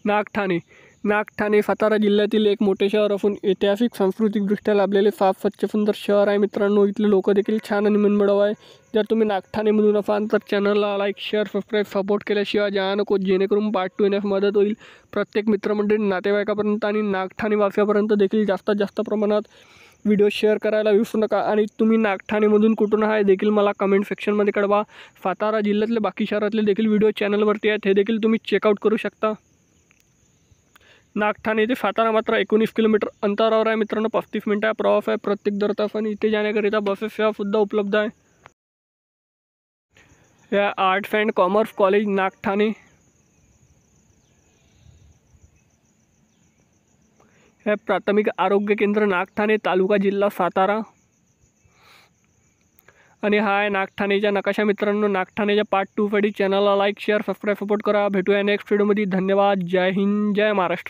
नागठाणे सातारा जिल्ह्यातील एक मोठे शहर असून ऐतिहासिक सांस्कृतिकदृष्ट्या लाभलेले साफ स्वच्छ सुंदर शहर आहे मित्रांनो। इथले लोक देखील छान आणि मनमिळाऊ आहे। जर तुम्ही नागठाणेमधून असाल तर चॅनलला लाईक शेअर सबस्क्राईब सपोर्ट केल्याशिवाय जाऊ नको, जेणेकरून पार्ट 2 येण्यास मदत होईल। प्रत्येक मित्रमंडळी नातेवाईकापर्यंत आणि नागठाणे वासियापर्यंत देखील जास्त प्रमाणात व्हिडिओ शेअर करायला विसरू नका। आणि तुम्ही नागठाणेमधून कुठून आहे देखील मला कमेंट सेक्शनमध्ये कळवा। सातारा जिल्ह्यातले बाकी शहरातले देखील व्हिडिओ चॅनलवरती आहेत, हे देखील तुम्ही चेकआउट करू शकता। नागठाणे ते सातारा मात्र 19 किलोमीटर अंतरावर आहे मित्रांनो। 35 मिनिटाचा प्रवास आहे प्रत्येक दर तासाने। इथे जाण्याकरिता बसेस सेवा सुद्धा उपलब्ध आहे। या arts and commerce college Nagthane, हे प्राथमिक आरोग्य केंद्र नागठाणे तालुका जिल्हा सातारा। आणि हा आहे नागठाणेचा नकाशा मित्रांनो। नागठाणेच्या पार्ट 2 साठी चॅनलला लाईक शेअर सबस्क्राईब सपोर्ट करा। भेटूया नेक्स्ट व्हिडिओमध्ये। धन्यवाद। जय हिंद, जय महाराष्ट्र।